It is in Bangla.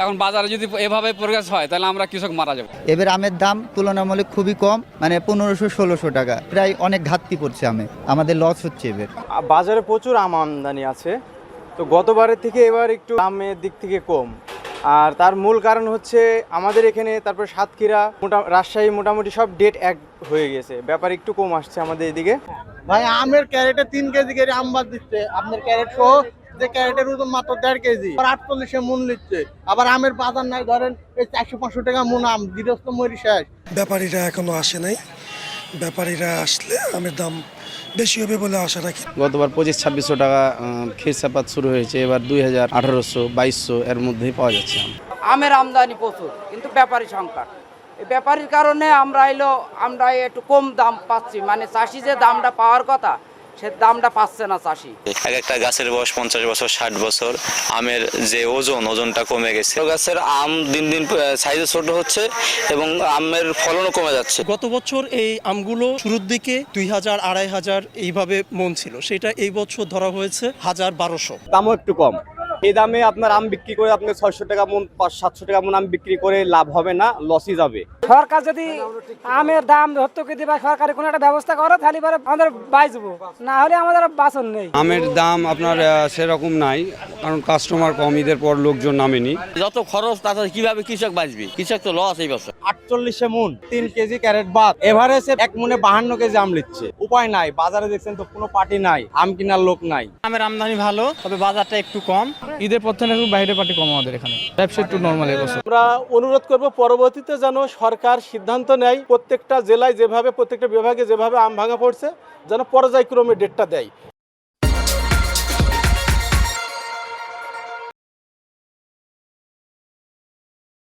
এখন বাজারে যদি এভাবে প্রোগ্রেস হয় তাহলে আমরা কৃষক মারা যাবো। এবার আমের দাম তুলনামূলক খুবই কম, মানে 1500-1600 টাকা, প্রায় অনেক ঘাটতি পড়ছে আমে, আমাদের লস হচ্ছে এবার। বাজারে প্রচুর আম আমদানি আছে, তো গতবারের থেকে এবার একটু আমের দিক থেকে কম। আর তার মূল কারণ হচ্ছে আমাদের এখানে, তারপর সাতক্ষীরা, রাজশাহী মোটামুটি সব ডেট এক হয়ে গেছে, ব্যাপার একটু কম আসছে আমাদের এদিকে। ভাই আমের ক্যারেটে 3 কেজি করে আম বাদ দিচ্ছে, আপনার ক্যারেট সহ যে ক্যারেটের ওজন মাত্র 1.5 কেজি, 48 মূল নিচ্ছে। আবার আমের বাজার নাই, ধরেন এই 400-500 টাকা মূল আম, গৃহস্থ মরি শেষ। ব্যাপারীরা এখনো আসে নাই, ব্যাপারীরা আসলে আমের দাম বেশি হবে বলে আশা রাখি। গতবার 2500-2600 টাকা খিরসাপাত শুরু হয়েছে, এবার 2000, 1800-2200 এর মধ্যেই পাওয়া যাচ্ছে। আমের আমদানি প্রচুর, কিন্তু ব্যাপারী সংকট। এই ব্যাপারীর কারণে আমরা একটু কম দাম পাচ্ছি, মানে চাষি যে দামটা পাওয়ার কথা সে দামটা পাচ্ছে না চাষি। এক একটা গাছের বয়স 50 বছর, 60 বছর। আমের যে ওজনটা কমে গেছে। গাছের আম দিন দিন সাইজে ছোট হচ্ছে এবং আমের ফলনও কমে যাচ্ছে। গত বছর এই আমগুলো শুরুর দিকে 2000-2500 এইভাবে মন ছিল, সেটা এই বছর ধরা হয়েছে 1000-1200। দামও একটু কম। এই দামে আপনার আম বিক্রি করে আপনি 600 টাকা মন, 500-700 টাকা মন আম বিক্রি করে লাভ হবে না, লসই যাবে। সরকার যদি আমের দাম ধরতে দিবে, সরকারি কোনো একটা ব্যবস্থা করে, তাহলে আমাদের বাঁচবো, না হলে আমাদের বাঁচন নেই। আমের দাম আপনার সেরকম নাই, কারণ কাস্টমার কম, ঈদের পর লোকজন নামেনি। যত খরচ তাতে কিভাবে কৃষক বাঁচবে? কৃষক তো লস এই বছর। 48 মন, 3 কেজি ক্যারেট বাদ, এভারেজে 1 মনে 52 কেজি আম লিচ্ছে। উপায় নাই, বাজারে দেখছেন তো কোনো পার্টি নাই, আম কেনার লোক নাই। আমের আমদানি ভালো, তবে বাজারটা একটু কম। ঈদের পর থেকে বাইরে পার্টি কম আমাদের এখানে, ব্যবসা একটু নর্মাল এবছর। আমরা অনুরোধ করব পরবর্তীতে যেন সরকার সিদ্ধান্ত নেয়, প্রত্যেকটা জেলায় যেভাবে, প্রত্যেকটা বিভাগে যেভাবে আম ভাঙা পড়ছে, যেন পর্যায়ক্রমে ডেটটা দেয়।